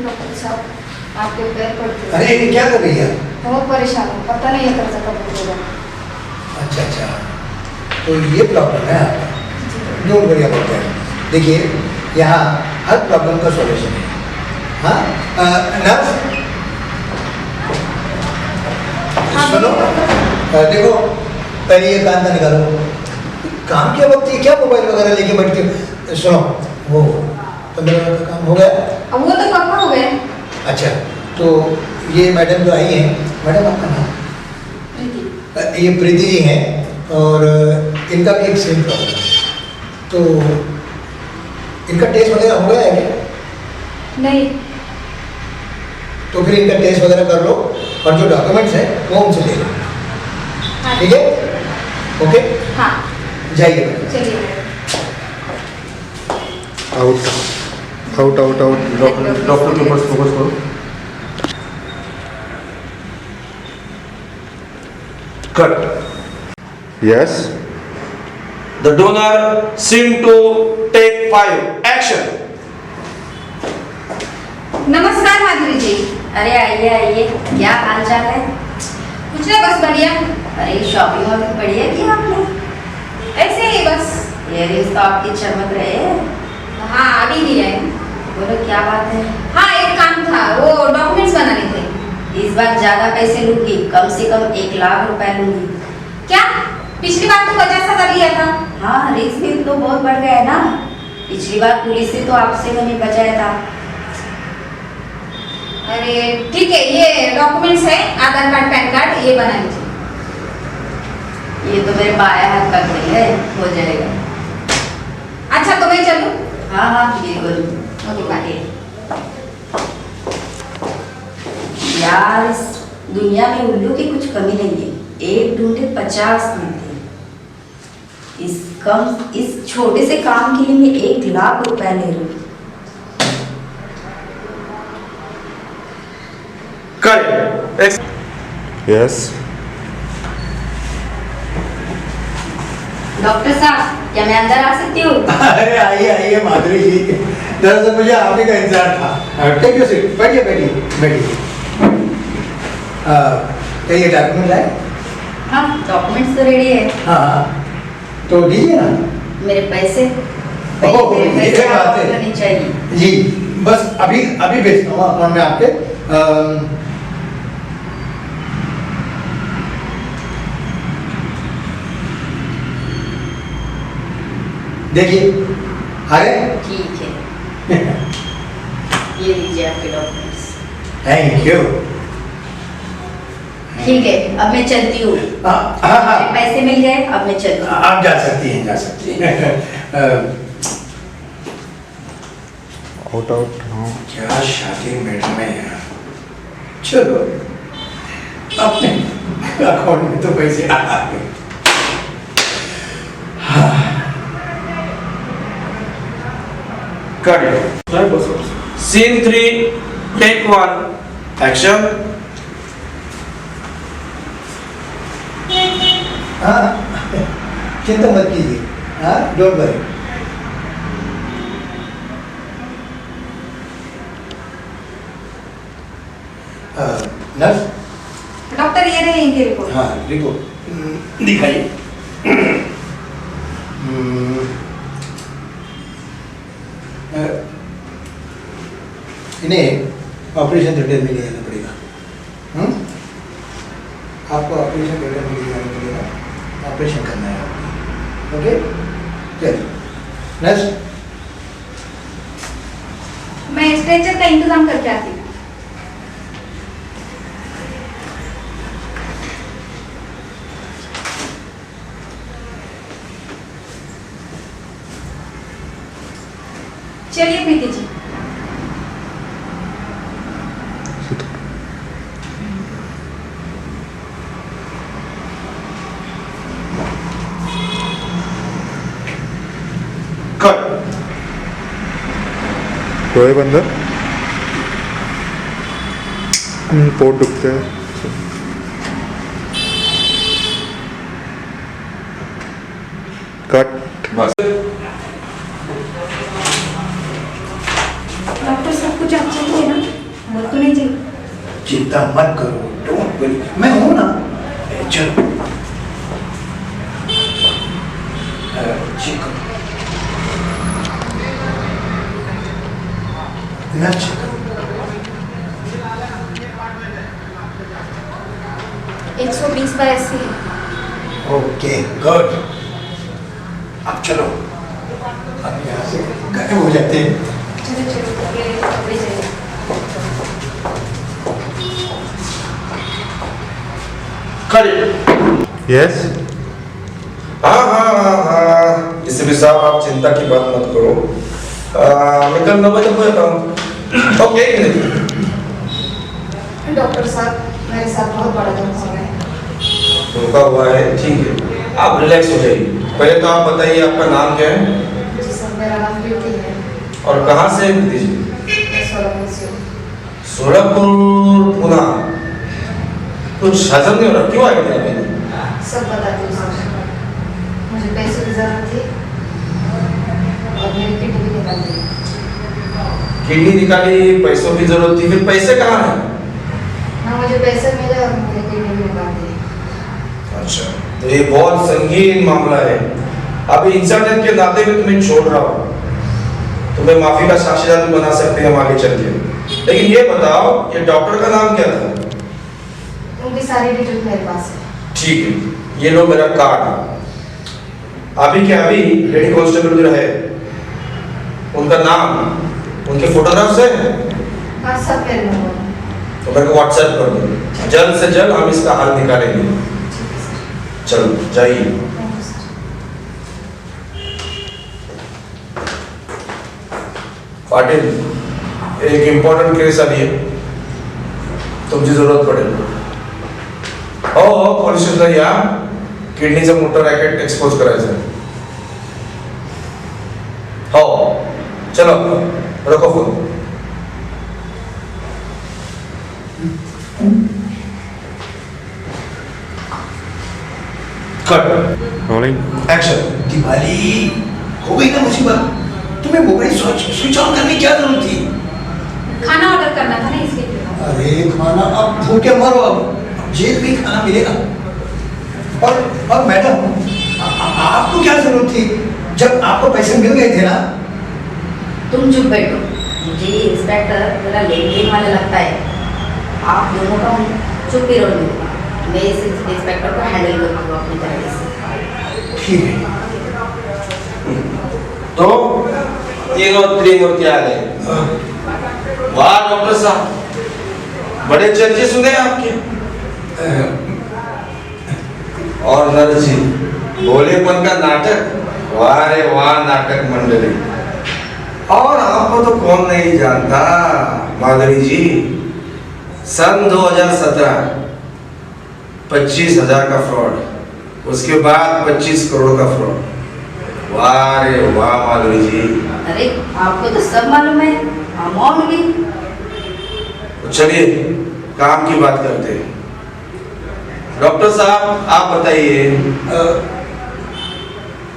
Doctor साहब आपके पैर पड़ते हैं। अरे ये क्या कर रही है? बहुत परेशान हूँ, पता नहीं है कर्जा कब होगा। अच्छा अच्छा, तो ये प्रॉब्लम है आपका। Don't worry about that. देखिए, यहाँ हर प्रॉब्लम का सॉल्यूशन है। हाँ नर्स, सुनो, देखो पहले ये कान का निकालो। काम के वक्त ये क्या मोबाइल वगैरह लेके बैठती हो? सुनो, वो 15,000 का काम हो गया? अब वो तो कब हो गए? अच्छा, तो ये मैडम जो आई हैं, मैडम आपका नाम? प्रीति। ये प्रीति जी हैं और इनका भी एक सेम प्रॉब्लम है। तो इनका टेस्ट वगैरह हो गया है क्या? नहीं। तो फिर इनका टेस्ट वगैरह कर लो और जो डॉक्यूमेंट्स हैं वो उनसे ले लो, हाँ। ठीक है? ओके, हाँ जाइए मैडम। चलिए। Out out out out. Doctor के ऊपर फोकस करो। Cut. Yes. The donor seem to take 5 action. नमस्कार माधुरी जी। अरे आइए आइए, क्या हाल चाल है? कुछ ना, बस बढ़िया। अरे शॉपिंग वॉपिंग बढ़िया की आपने? ऐसे ही बस। इयरिंग्स तो आपकी चमक रहे हैं। हाँ अभी ही है। बोलो क्या बात है? हाँ एक काम था, वो डॉक्यूमेंट्स बनाने थे। इस बार ज्यादा पैसे लूंगी, कम से कम 1 लाख रुपए लूंगी। क्या? पिछली बार तो 50,000 लिया था। हाँ, रिस्क भी तो बहुत बढ़ गया है ना। पिछली बार पुलिस से तो आपसे मैंने बचाया था। अरे ठीक है, ये डॉक्यूमेंट्स है, आधार कार्ड, पैन कार्ड, ये बना लीजिए। ये तो मेरे बाएं हाथ का नहीं है, हो जाएगा। अच्छा तो मैं चलूं? हाँ हाँ बिल्कुल। Okay bye. यार इस दुनिया में उल्लू की कुछ कमी नहीं है। एक ढूंढे 50 मिलते। इस छोटे से काम के लिए मैं 1 लाख रुपए ले रही हूँ। कट। यस। डॉक्टर साहब, क्या मैं अंदर आ सकती हूँ? अरे आइए आइए माधुरी जी, दरअसल मुझे आप ही का इंतजार था। टेक योर सीट, बैठिए बैठिए बैठिए। क्या ये डॉक्यूमेंट लाए? हाँ, डॉक्यूमेंट्स तो रेडी है। हाँ हाँ, तो दीजिए ना। मेरे पैसे ओह, मेरे ये पैसे बात आपको है। करनी चाहिए। जी, बस अभी अभी भेजता हूँ अकाउंट में आपके। देखिए, आ गए? ठीक है, ये लीजिए आपके डॉक्यूमेंट्स। Thank you. ठीक है, अब मैं चलती हूँ। मेरे पैसे मिल गए, अब मैं चलती हूँ। आप जा सकती हैं, जा सकती हैं। Out out. हाँ। क्या शातिर मैडम है यार। चलो, अपने अकाउंट में तो पैसे आ गए। कट। Scene 3, take 1, action. हाँ, चिंता मत कीजिए। हाँ, डोंट वरी। नर्स, डॉक्टर ये रहे इनकी रिपोर्ट। हाँ रिपोर्ट दिखाइए। इन्हें ऑपरेशन थिएटर में ले जाना पड़ेगा। आपको ऑपरेशन थिएटर में ले जाना पड़ेगा, ऑपरेशन करना है आपको। ओके, चलिए नर्स। मैं स्ट्रेचर का इंतजाम करके आती हूँ। चलिए प्रीति जी। कट। डोळे बंद। पोट दुखते। कट। बस। डॉक्टर सब कुछ अच्छा ही है ना? वो तो नहीं चाहिए। चिंता मत करो, डोंट वरी, मैं हूं ना। चलो चेक करो, नर्स चेक करो। 120/80 है। Okay good. अब चलो, अब यहाँ से गायब हो जाते हैं। चलो चलो, ये कपड़े चाहिए। करेक्ट। यस। हाँ, इससे भी साहब आप चिंता की बात मत करो। मैं कल 9 बजे तक आता हूँ। ओके। डॉक्टर साहब, मेरे साथ बहुत बड़ा धोखा हो गया है। धोखा हुआ है, ठीक है, आप रिलैक्स हो जाइए। पहले तो आप बताइए आपका नाम क्या है जी सर, मेरा नाम प्रीति है। और कहाँ से है प्रीति जी? मैं सोलपुर से हूँ। सोलापुर पुणे। कुछ हजम नहीं हो रहा, क्यों आए थे अभी? सब बताती हूँ सर। मुझे पैसों की जरूरत थी और मेरी किडनी भी निकाल दी। किडनी निकाली, पैसों की जरूरत थी, फिर पैसे कहाँ हैं? ना मुझे पैसे मिले और मुझे किडनी भी निकाल दी। अच्छा, तो ये बहुत संगीन मामला है। अभी इंसानियत के नाते में तुम्हें छोड़ रहा हूँ, तुम्हें माफी का साक्षीदार भी बना सकते हैं हम आगे चल के। लेकिन ये बताओ, ये डॉक्टर का नाम क्या था? उनकी सारी डिटेल मेरे पास है। ठीक है, ये लो मेरा कार्ड। अभी क्या, अभी लेडी कांस्टेबल जो है उनका नाम, उनके फोटोग्राफ्स है, हाँ सब मेरे नंबर है। तो मेरे को व्हाट्सएप कर दो। जल्द से जल्द हम इसका हल निकालेंगे। ठीक है सर। चलो जाइए। Thank you sir. पाटिल, एक इम्पॉर्टंट केस आली आहे, तुमची जरूरत पडेल। हो, पोलीस स्टेशनला या, किडनीचं मोठं रॅकेट एक्सपोज करायचं आहे। हो, चलो रखो phone. Cut. Rolling. Action. Diwali हो गई ना मुसीबत, तुम्हें मोबाइल स्विच ऑन करने की क्या जरूरत थी? खाना ऑर्डर करना था ना, इसलिए। अरे खाना, अब भूखे मरो, अब जेल में खाना मिलेगा। और मैडम, आपको क्या जरूरत थी जब आपको पैसे मिल गए थे ना? तुम चुप बैठो। मुझे ये इंस्पेक्टर जरा लेन देन वाला लगता है। आप दोनों का चुप ही रहो। मैं इस इंस्पेक्टर को हैंडल करूँगा अपनी तरह से। ठीक है। तो तीनों त्रिमूर्ति आ गए। वाह डॉक्टर साहब, बड़े चर्चे सुने आपके। और नर्स जी, भोलेपन का नाटक, वाह रे वाह नाटक मंडली। और आपको तो कौन नहीं जानता माधुरी जी। सन 2017 25,000 का फ्रॉड, उसके बाद 25 करोड़ का फ्रॉड। वाह रे वाह माधुरी जी। अरे आपको तो सब मालूम है, अमाउंट भी। तो चलिए काम की बात करते हैं। डॉक्टर साहब आप बताइए,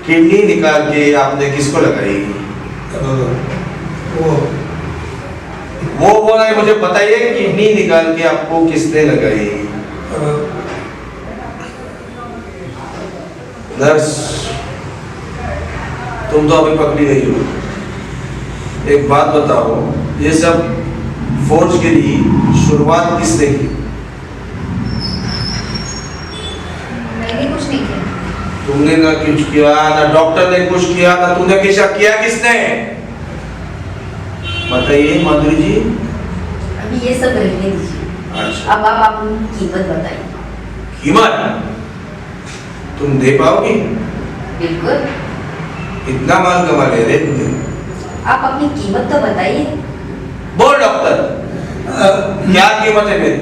किडनी निकाल के आपने किसको लगाई? वो बोला है, मुझे बताइए किडनी निकाल के आपको किसने लगाई? नर्स, तुम तो अभी पकड़ी गई हो। एक बात बताओ, ये सब फोर्जरी शुरुआत किसने की? मैंने कुछ नहीं किया। तुमने ना कुछ किया, ना डॉक्टर ने कुछ किया, ना तूने किया किसने? बताइए माधुरी जी। अभी ये सब रहने दीजिए। अच्छा, अब आप अपनी कीमत बताइए। कीमत तुम दे पाओगी? बिल्कुल। इतना माल कमा ले रहे तुमने। आप अपनी कीमत तो बताइए। बोल डॉक्टर, क्या कीमत है मेरी?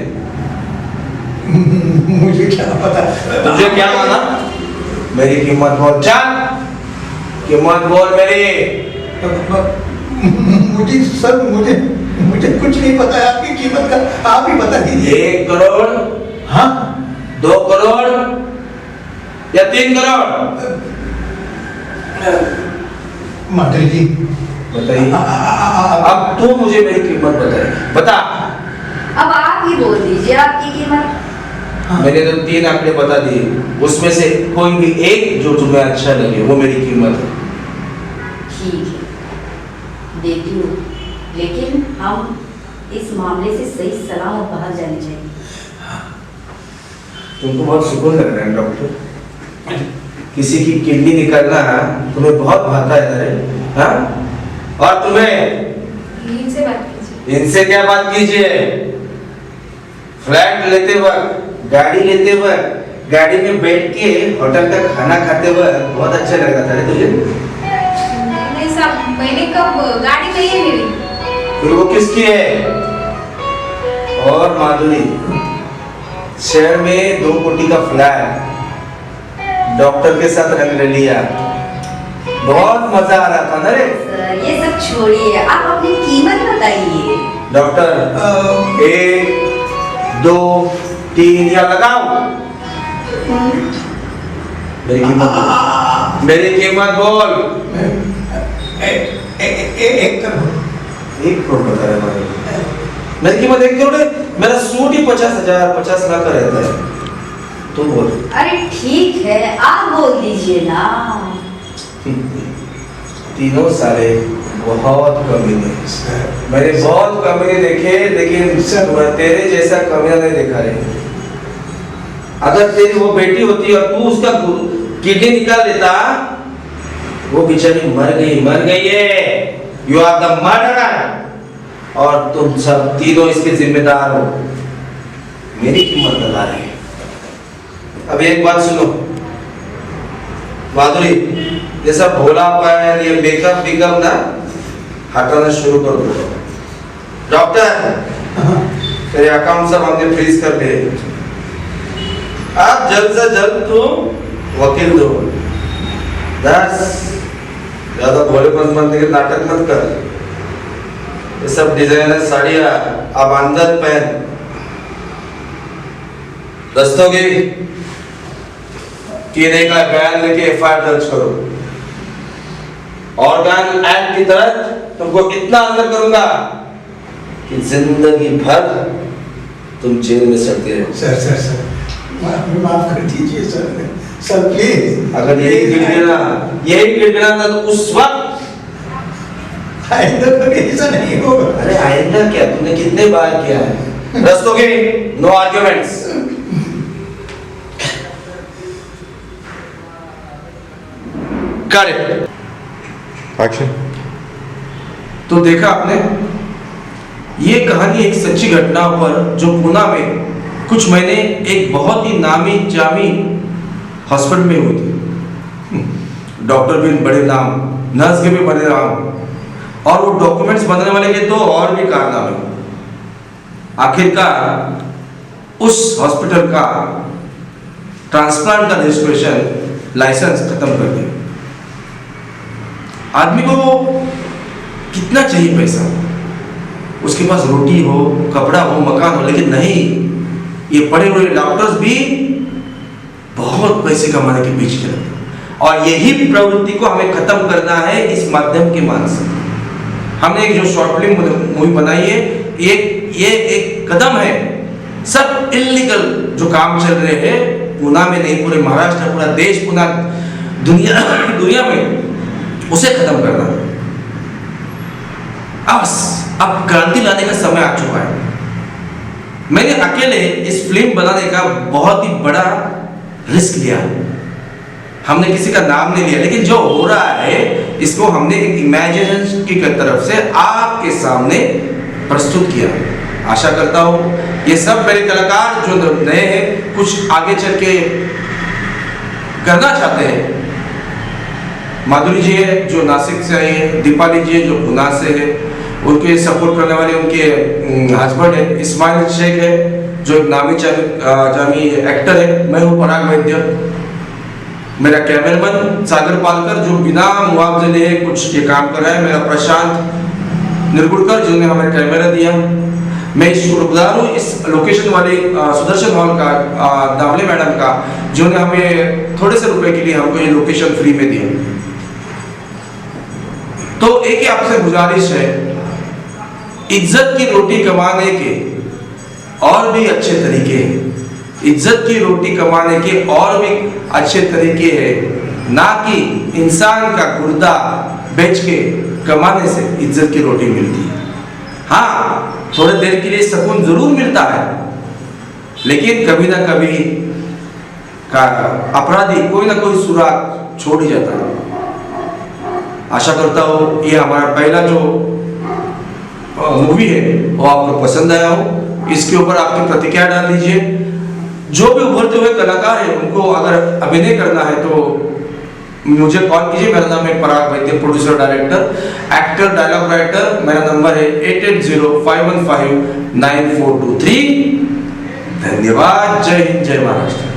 मुझे क्या पता। तुझे क्या माना? मेरी कीमत बोल, चल कीमत बोल मेरी। मुझे सर, मुझे कुछ नहीं पता है आपकी कीमत का, आप ही बता दीजिए। 1 करोड़, हाँ 2 करोड़ या 3 करोड़? माधुरी जी बताइए। अब तू मुझे मेरी कीमत बताए, बता। अब आप ही बोल दीजिए आपकी कीमत। मैंने तो 3 आंकड़े बता दिए, उसमें से कोई भी एक जो तुम्हें अच्छा लगे वो मेरी कीमत है। ठीक है देती हूँ, लेकिन हम इस मामले से सही सलामत बाहर जाने चाहिए। तुमको बहुत सुकून लग रहा है डॉक्टर, किसी की किडनी निकालना तुम्हें बहुत भाता है ना, हाँ? और तुम्हें इनसे बात कीजिए। इनसे क्या बात कीजिए? फ्लैट लेते वक्त, गाड़ी लेते वक्त, गाड़ी में बैठ के होटल का खाना खाते वक्त बहुत अच्छा लग रहा था रे तुझे। नहीं साहब, मैंने कब, गाड़ी नहीं है मेरी। फिर वो किसकी है? और माधुरी, शहर में 2 कोटी का फ्लैट, डॉक्टर के साथ रंग ले लिया, बहुत मजा आ रहा था ना रे। सर ये सब छोड़िए, आप अपनी कीमत बताइए। डॉक्टर 1 2 3 या लगाओ। मेरी कीमत बोल। एक करोड़। 1 करोड़ बता रहे हमारे, मेरी कीमत 1 करोड़ है। मेरा सूट ही 50,000 50 लाख का रहता है। तुम बोल। अरे ठीक है आप बोल दीजिए ना। तीनों सारे बहुत कमीने, मैंने बहुत कमीने देखे, लेकिन तेरे जैसा कमीना नहीं देखा रे। अगर तेरी वो बेटी होती और तू उसका किडनी निकाल देता, वो बेचारी मर गई है। यू आर द मर्डरर, और तुम सब तीनों इसके जिम्मेदार हो। मेरी कीमत बता रही है। अब एक बात सुनो माधुरी, ये सब भोला पाया, ये मेकअप विकअप ना हटाना शुरू कर दो। डॉक्टर तेरे अकाउंट सब हमने फ्रीज कर दिए, आप जल्द से जल्द तुम वकील दो। ज्यादा भोलेपन बनने के नाटक मत कर। ये सब डिजाइनर साड़ियाँ आप अंदर पहन, दस्तोगी कीने का बयान लेके एफआईआर दर्ज करो। ऑर्गन एक्ट की तरह तुमको इतना अंदर करूंगा कि जिंदगी भर तुम जेल में सड़ते रहो। सर माफ कर दीजिए सर प्लीज। अगर यही गिड़गिड़ा था तो उस वक्त आइंदा कभी ऐसा नहीं होगा। अरे आइंदा क्या, तूने कितने बार किया है। Rastogi no arguments. Correct. Action. तो देखा आपने, ये कहानी एक सच्ची घटना पर जो पुणे में कुछ महीने एक बहुत ही नामी जामी हॉस्पिटल में हुई थी। डॉक्टर भी बड़े नाम, नर्स के भी बड़े नाम, और वो डॉक्यूमेंट्स बनाने वाले के तो और भी कारनामे। आखिरकार उस हॉस्पिटल का ट्रांसप्लांट का रजिस्ट्रेशन लाइसेंस खत्म कर दिया। आदमी को कितना चाहिए पैसा, उसके पास रोटी हो, कपड़ा हो, मकान हो, लेकिन नहीं, ये पढ़े हुए डॉक्टर्स भी बहुत पैसे कमाने के पीछे चलते हैं। और यही प्रवृत्ति को हमें खत्म करना है इस माध्यम के माध्यम से। हमने एक जो शॉर्ट फिल्म मूवी बनाई है, ये एक कदम है। सब इलीगल जो काम चल रहे हैं पुणे में नहीं, पूरे महाराष्ट्र, पूरा देश, पूरा दुनिया में, उसे खत्म करना। अब क्रांति लाने का समय आ चुका है। मैंने अकेले इस फिल्म बनाने का बहुत ही बड़ा रिस्क लिया। हमने किसी का नाम नहीं लिया, लेकिन जो हो रहा है इसको हमने एक इमेजिनेशन की तरफ से आपके सामने प्रस्तुत किया। आशा करता हूँ ये सब मेरे कलाकार जो नए हैं, कुछ आगे चल के करना चाहते हैं। माधुरी जी है जो नासिक से आई है, दीपाली जी है जो पुणे से है, उनके सपोर्ट करने वाले उनके हस्बैंड है इस्माइल शेख है जो एक नामी जामी एक्टर है। मैं हूँ पराग वैद्य। मेरा कैमरामैन सागर पालकर जो बिना मुआवजे लिए कुछ ये काम कर रहा है। मेरा प्रशांत निर्गुड़कर जिन्होंने हमें कैमरा दिया। मैं शुक्रगुजार हूँ इस लोकेशन वाले सुदर्शन हॉल का, दावले मैडम का, जिन्होंने हमें थोड़े से रुपए के लिए हमको ये लोकेशन फ्री में दिया। तो एक ही आपसे गुजारिश है, इज्जत की रोटी कमाने के और भी अच्छे तरीके हैं, इज्जत की रोटी कमाने के और भी अच्छे तरीके हैं, ना कि इंसान का गुर्दा बेच के कमाने से इज्जत की रोटी मिलती है। हाँ, थोड़े देर के लिए सुकून जरूर मिलता है, लेकिन कभी ना कभी का अपराधी कोई ना कोई सुराग छोड़ ही जाता है। आशा करता हूँ ये हमारा पहला जो मूवी है वो आपको पसंद आया हो। इसके ऊपर आपकी प्रतिक्रिया डाल दीजिए। जो भी उभरते हुए कलाकार है उनको अगर अभिनय करना है तो मुझे कॉल कीजिए। मेरा नाम है Parag Vaidya, producer director, actor, dialogue writer. मेरा नंबर है 8805159423। धन्यवाद। जय हिंद, जय महाराष्ट्र।